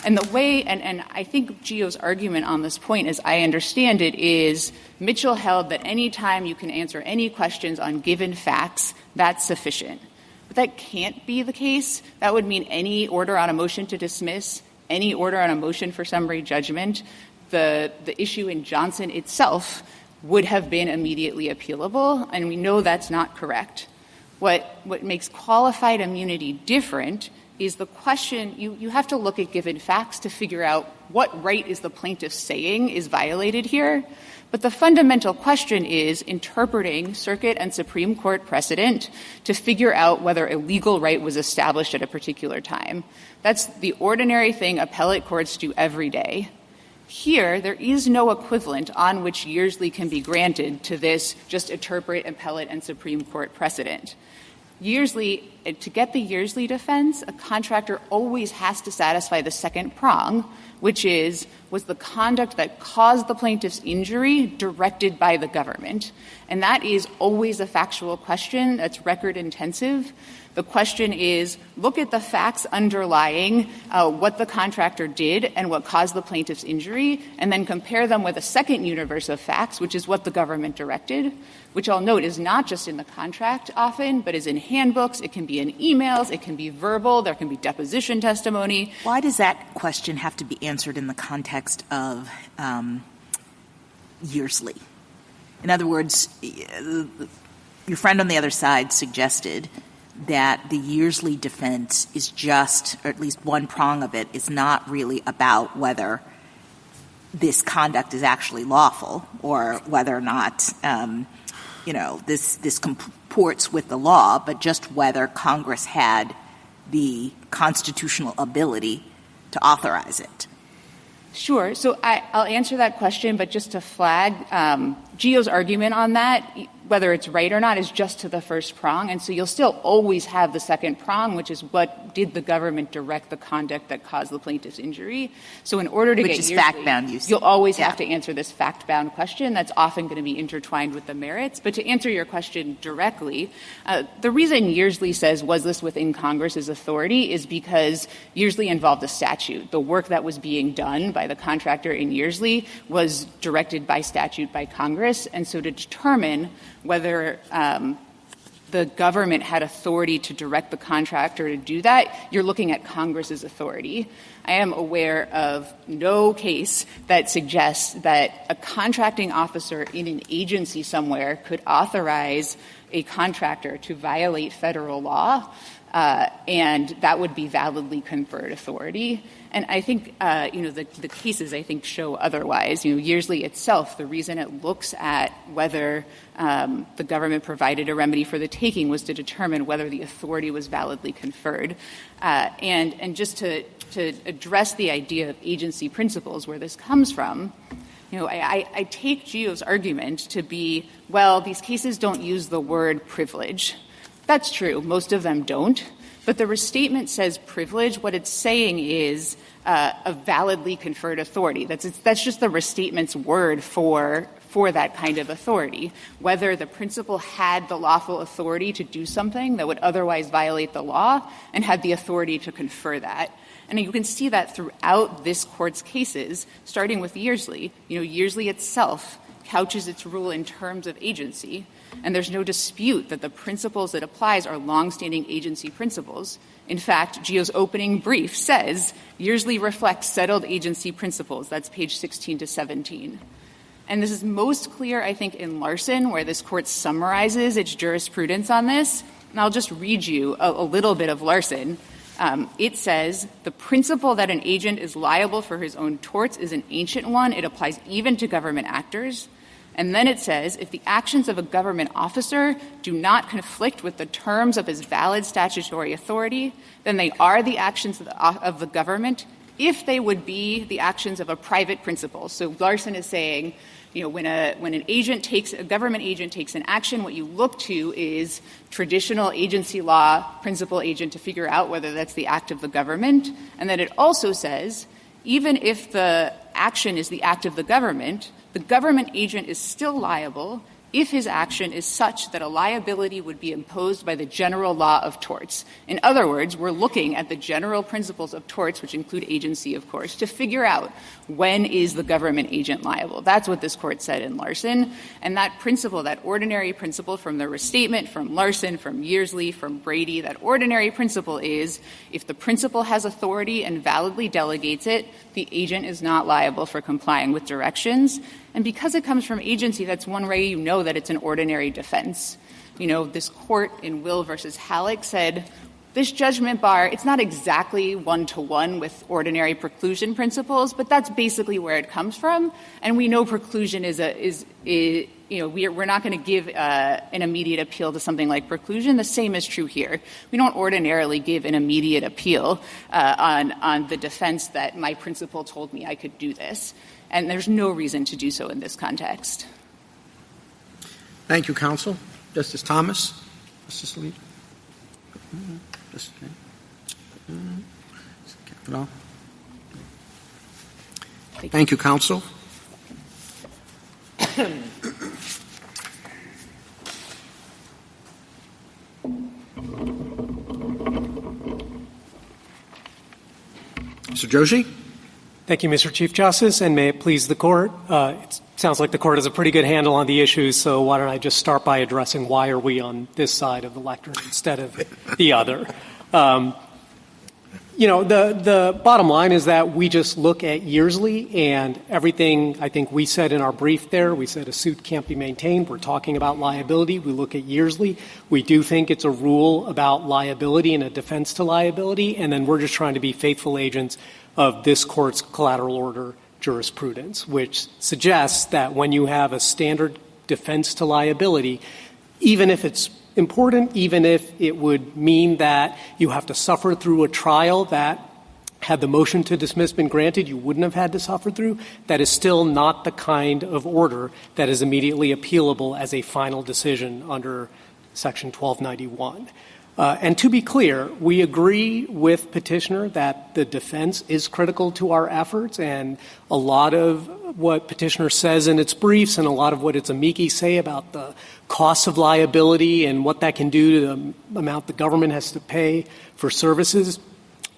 And the way, and I think GEO's argument on this point, as I understand it, is Mitchell held that any time you can answer any questions on given facts, that's sufficient. But that can't be the case. That would mean any order on a motion to dismiss, any order on a motion for summary judgment, the issue in Johnson itself would have been immediately appealable, and we know that's not correct. What makes qualified immunity different is the question, you have to look at given facts to figure out what right is the plaintiff saying is violated here. But the fundamental question is interpreting circuit and Supreme Court precedent to figure out whether a legal right was established at a particular time. That's the ordinary thing appellate courts do every day. Here, there is no equivalent on which Yearsley can be granted to this just interpret appellate and Supreme Court precedent. Yearsley, to get the Yearsley defense, a contractor always has to satisfy the second prong, which is, was the conduct that caused the plaintiff's injury directed by the government? And that is always a factual question that's record intensive. The question is, look at the facts underlying what the contractor did and what caused the plaintiff's injury, and then compare them with a second universe of facts, which is what the government directed, which I'll note is not just in the contract often, but is in handbooks. It can be in emails. It can be verbal. There can be deposition testimony. Why does that question have to be answered in the context of Yearsley? In other words, your friend on the other side suggested that the Yearsley defense is just, or at least one prong of it, is not really about whether this conduct is actually lawful or whether or not, this comports with the law, but just whether Congress had the constitutional ability to authorize it. Sure. So I'll answer that question, but just to flag, GEO's argument on that, whether it's right or not, is just to the first prong. And so you'll still always have the second prong, which is what did the government direct the conduct that caused the plaintiff's injury. So in order to which get is fact-bound, you'll always have to answer this fact-bound question. That's often going to be intertwined with the merits. But to answer your question directly, the reason Yearsley says, was this within Congress's authority, is because Yearsley involved a statute. The work that was being done by the contractor in Yearsley was directed by statute by Congress. And so to determine whether the government had authority to direct the contractor to do that, you're looking at Congress's authority. I am aware of no case that suggests that a contracting officer in an agency somewhere could authorize a contractor to violate federal law, and that would be validly conferred authority. And I think, the cases, I think, show otherwise. Yearsley itself, the reason it looks at whether the government provided a remedy for the taking was to determine whether the authority was validly conferred. And just to address the idea of agency principles, where this comes from, I take GEO's argument to be, well, these cases don't use the word privilege. That's true. Most of them don't. But the restatement says privilege. What it's saying is a validly conferred authority. That's just the restatement's word for that kind of authority. Whether the principal had the lawful authority to do something that would otherwise violate the law and had the authority to confer that. And you can see that throughout this Court's cases, starting with Yearsley. Yearsley itself couches its rule in terms of agency. And there's no dispute that the principles it applies are longstanding agency principles. In fact, GEO's opening brief says Yearsley reflects settled agency principles. That's page 16 to 17. And this is most clear, I think, in Larson, where this Court summarizes its jurisprudence on this. And I'll just read you a little bit of Larson. It says, the principle that an agent is liable for his own torts is an ancient one. It applies even to government actors. And then it says, if the actions of a government officer do not conflict with the terms of his valid statutory authority, then they are the actions of the government if they would be the actions of a private principal. So Larson is saying, when a government agent takes an action, what you look to is traditional agency law, principal agent, to figure out whether that's the act of the government. And then it also says, even if the action is the act of the government agent is still liable if his action is such that a liability would be imposed by the general law of torts. In other words, we're looking at the general principles of torts, which include agency, of course, to figure out when is the government agent liable. That's what this Court said in Larson. And that principle, that ordinary principle from the restatement, from Larson, from Yearsley, from Brady, that ordinary principle is if the principal has authority and validly delegates it, the agent is not liable for complying with directions. And because it comes from agency, that's one way you know that it's an ordinary defense. This Court in Will versus Halleck said, This judgment bar, it's not exactly one-to-one with ordinary preclusion principles, but that's basically where it comes from. And we know preclusion we're not going to give an immediate appeal to something like preclusion. The same is true here. We don't ordinarily give an immediate appeal on the defense that my principal told me I could do this. And there's no reason to do so in this context. Thank you, counsel. Justice Thomas? Justice Alito? Kavanaugh? Thank you, counsel. Mr. Joshi? Thank you, Mr. Chief Justice, and may it please the Court. It sounds like the Court has a pretty good handle on the issues, so why don't I just start by addressing why are we on this side of the lectern instead of the other. The bottom line is that we just look at Yearsley and everything I think we said in our brief there. We said a suit can't be maintained. We're talking about liability. We look at Yearsley. We do think it's a rule about liability and a defense to liability, and then we're just trying to be faithful agents of this Court's collateral order jurisprudence, which suggests that when you have a standard defense to liability, even if it's important, even if it would mean that you have to suffer through a trial that, had the motion to dismiss been granted, you wouldn't have had to suffer through, that is still not the kind of order that is immediately appealable as a final decision under Section 1291. And to be clear, we agree with Petitioner that the defense is critical to our efforts, and a lot of what Petitioner says in its briefs and a lot of what its amici say about the costs of liability and what that can do to the amount the government has to pay for services,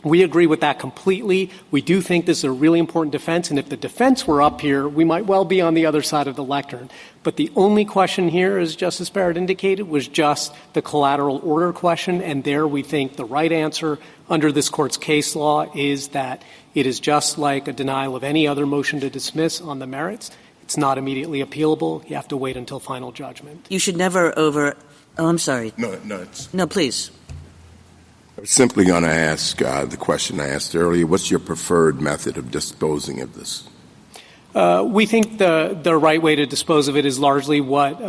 we agree with that completely. We do think this is a really important defense, and if the defense were up here, we might well be on the other side of the lectern. But the only question here, as Justice Barrett indicated, was just the collateral order question, and there we think the right answer under this Court's case law is that it is just like a denial of any other motion to dismiss on the merits. It's not immediately appealable. You have to wait until final judgment. You should never Oh, I'm sorry. No, please. I was simply going to ask the question I asked earlier. What's your preferred method of disposing of this? We think the right way to dispose of it is largely what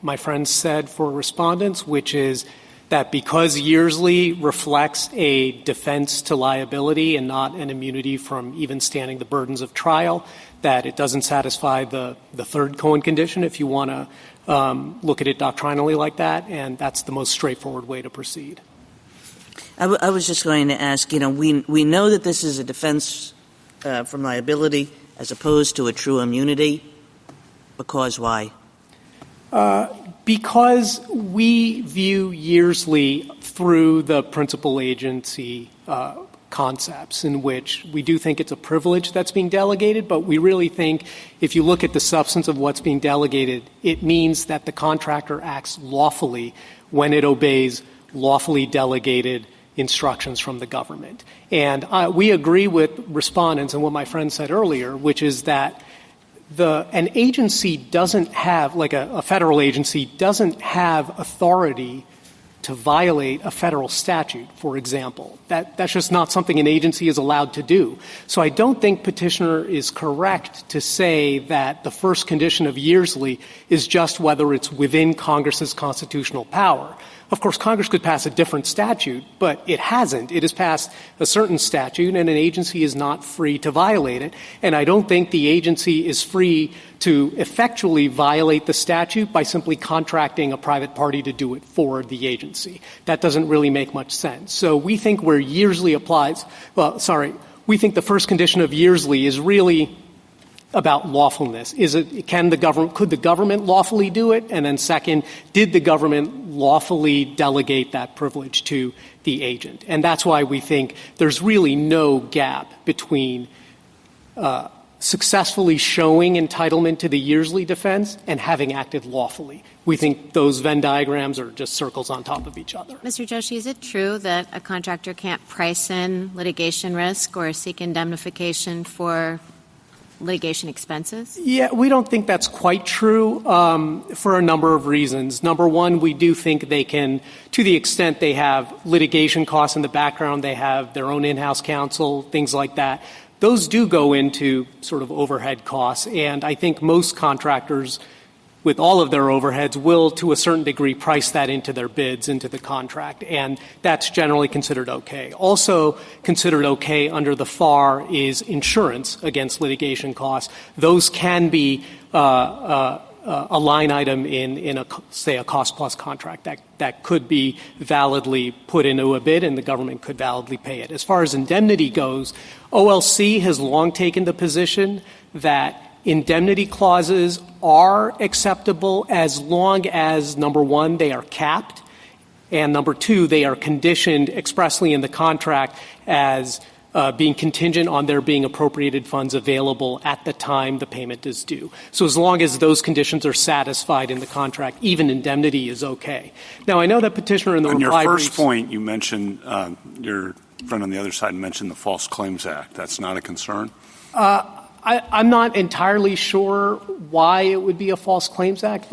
my friend said for respondents, which is that because Yearsley reflects a defense to liability and not an immunity from even standing the burdens of trial, that it doesn't satisfy the third Cohen condition if you want to look at it doctrinally like that, and that's the most straightforward way to proceed. I was just going to ask, we know that this is a defense from liability as opposed to a true immunity. Because why? Because we view Yearsley through the principal agency concepts, in which we do think it's a privilege that's being delegated, but we really think if you look at the substance of what's being delegated, it means that the contractor acts lawfully when it obeys lawfully delegated instructions from the government. And we agree with respondents and what my friend said earlier, which is that an agency doesn't have, like a federal agency, doesn't have authority to violate a federal statute, for example. That's just not something an agency is allowed to do. So I don't think Petitioner is correct to say that the first condition of Yearsley is just whether it's within Congress's constitutional power. Of course, Congress could pass a different statute, but it hasn't. It has passed a certain statute, and an agency is not free to violate it. And I don't think the agency is free to effectually violate the statute by simply contracting a private party to do it for the agency. That doesn't really make much sense. So we think where Yearsley applies — we think the first condition of Yearsley is really about lawfulness. Could the government lawfully do it? And then second, did the government lawfully delegate that privilege to the agent? And that's why we think there's really no gap between successfully showing entitlement to the Yearsley defense and having acted lawfully. We think those Venn diagrams are just circles on top of each other. Mr. Joshi, is it true that a contractor can't price in litigation risk or seek indemnification for litigation expenses? Yeah, we don't think that's quite true for a number of reasons. Number one, we do think they can, to the extent they have litigation costs in the background, they have their own in-house counsel, things like that. Those do go into sort of overhead costs, and I think most contractors with all of their overheads will, to a certain degree, price that into their bids, into the contract, and that's generally considered okay. Also considered okay under the FAR is insurance against litigation costs. Those can be a line item in a, say, a cost-plus contract that could be validly put into a bid, and the government could validly pay it. As far as indemnity goes, OLC has long taken the position that indemnity clauses are acceptable as long as, number one, they are capped, and number two, they are conditioned expressly in the contract as being contingent on there being appropriated funds available at the time the payment is due. So as long as those conditions are satisfied in the contract, even indemnity is okay. Now, I know that petitioner in the reply your first point, you mentioned your friend on the other side mentioned the False Claims Act. That's not a concern? I'm not entirely sure why it would be a False Claims Act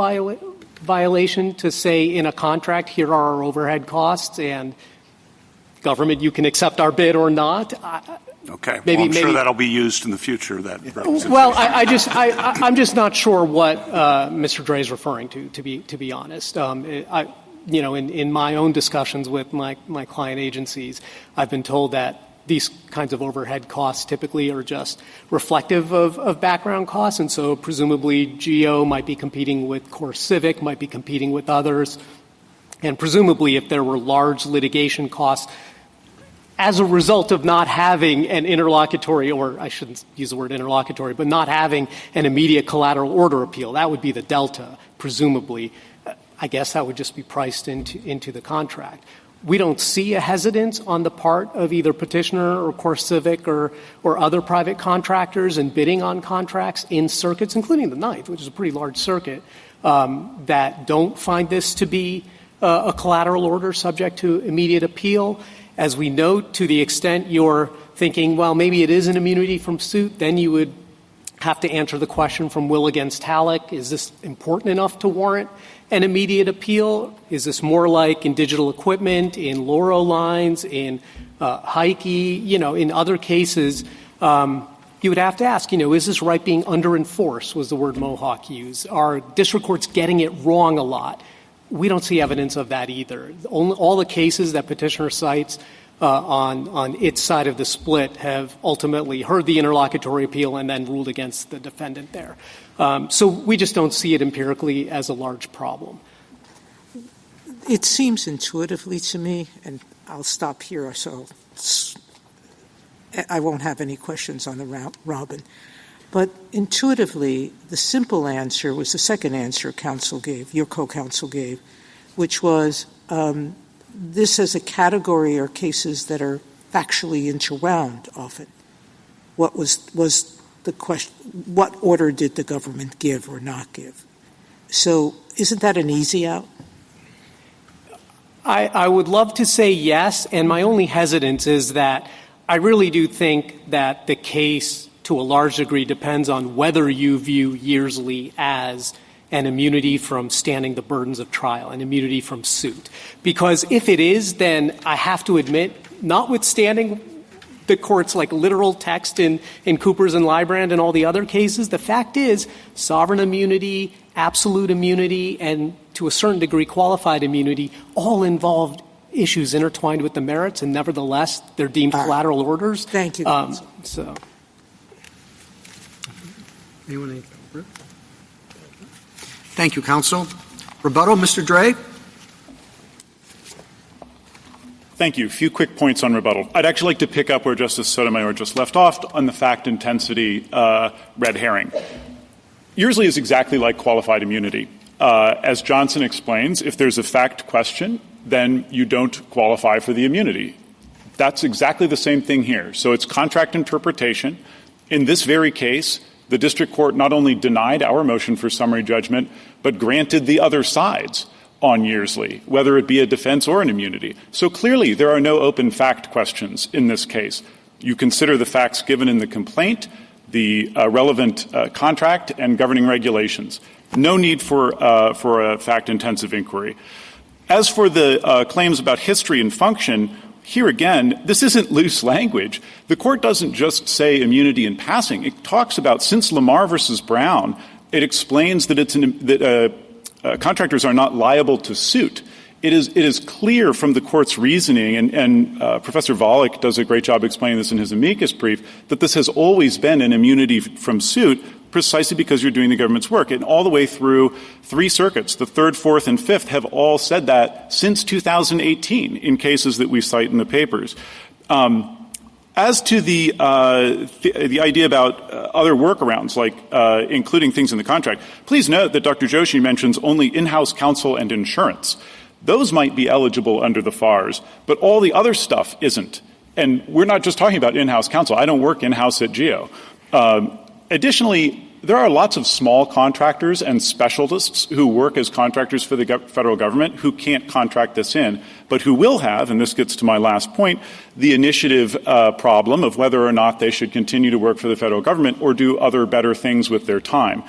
violation to say in a contract, here are our overhead costs, and government, you can accept our bid or not. Okay. I'm sure that'll be used in the future. Well, I'm just not sure what Mr. Dre is referring to be honest. In my own discussions with my client agencies, I've been told that these kinds of overhead costs typically are just reflective of background costs, and so presumably GEO might be competing with Core Civic, might be competing with others, and presumably if there were large litigation costs as a result of not having an interlocutory, or I shouldn't use the word interlocutory, but not having an immediate collateral order appeal, that would be the delta, presumably. I guess that would just be priced into the contract. We don't see a hesitance on the part of either petitioner or Core Civic or other private contractors in bidding on contracts in circuits, including the Ninth, which is a pretty large circuit, that don't find this to be a collateral order subject to immediate appeal. As we note, to the extent you're thinking, well, maybe it is an immunity from suit, then you would have to answer the question from Will against Halleck. Is this important enough to warrant an immediate appeal? Is this more like in digital equipment, in LORO lines, in Heike, in other cases? You would have to ask, is this right being under-enforced, was the word Mohawk used? Are district courts getting it wrong a lot? We don't see evidence of that either. All the cases that petitioner cites on its side of the split have ultimately heard the interlocutory appeal and then ruled against the defendant there. So we just don't see it empirically as a large problem. It seems intuitively to me, and I'll stop here so I won't have any questions on the Robin, but intuitively the simple answer was the second answer counsel gave, your co-counsel gave, which was this as a category are cases that are factually interwound often. What was the question, what order did the government give or not give? So isn't that an easy out? I would love to say yes, and my only hesitance is that I really do think that the case to a large degree depends on whether you view Yearsley as an immunity from standing the burdens of trial, an immunity from suit. Because if it is, then I have to admit, notwithstanding the court's literal text in Coopers and Librand and all the other cases, the fact is sovereign immunity, absolute immunity, and to a certain degree qualified immunity all involved issues intertwined with the merits, and nevertheless they're deemed collateral orders. Thank you. So. Anyone? Thank you, counsel. Rebuttal, Mr. Dre. Thank you. A few quick points on rebuttal. I'd actually like to pick up where Justice Sotomayor just left off on the fact intensity red herring. Yearsley is exactly like qualified immunity. As Johnson explains, if there's a fact question, then you don't qualify for the immunity. That's exactly the same thing here. So it's contract interpretation. In this very case, the district court not only denied our motion for summary judgment, but granted the other sides on Yearsley, whether it be a defense or an immunity. So clearly there are no open fact questions in this case. You consider the facts given in the complaint. the relevant contract and governing regulations. No need for a fact-intensive inquiry. As for the claims about history and function, here again, this isn't loose language. The Court doesn't just say immunity in passing. It talks about, since Lamar versus Brown, it explains that contractors are not liable to suit. It is clear from the Court's reasoning, and Professor Volokh does a great job explaining this in his amicus brief, that this has always been an immunity from suit precisely because you're doing the government's work. And all the way through 3 circuits, the 3rd, 4th, and 5th, have all said that since 2018 in cases that we cite in the papers. As to the idea about other workarounds, like including things in the contract, please note that Dr. Joshi mentions only in-house counsel and insurance. Those might be eligible under the FARs, but all the other stuff isn't. And we're not just talking about in-house counsel. I don't work in-house at GEO. Additionally, there are lots of small contractors and specialists who work as contractors for the federal government who can't contract this in, but who will have, and this gets to my last point, the initiative problem of whether or not they should continue to work for the federal government or do other better things with their time.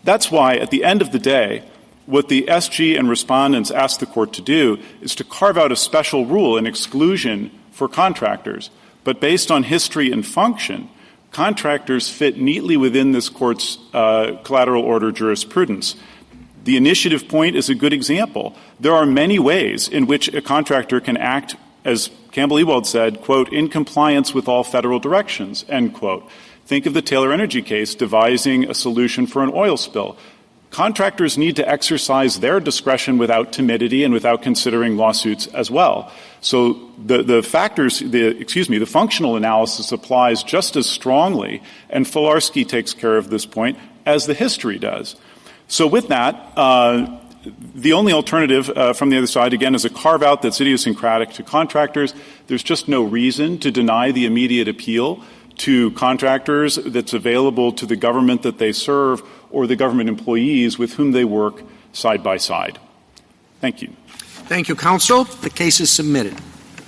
That's why, at the end of the day, what the SG and respondents asked the Court to do is to carve out a special rule, an exclusion for contractors, but based on history and function, contractors fit neatly within this Court's collateral order jurisprudence. The initiative point is a good example. There are many ways in which a contractor can act, as Campbell-Ewald said, quote, in compliance with all federal directions, end quote. Think of the Taylor Energy case devising a solution for an oil spill. Contractors need to exercise their discretion without timidity and without considering lawsuits as well. So the functional analysis applies just as strongly, and Filarski takes care of this point, as the history does. So with that, the only alternative from the other side, again, is a carve-out that's idiosyncratic to contractors. There's just no reason to deny the immediate appeal to contractors that's available to the government that they serve or the government employees with whom they work side by side. Thank you. Thank you, counsel. The case is submitted.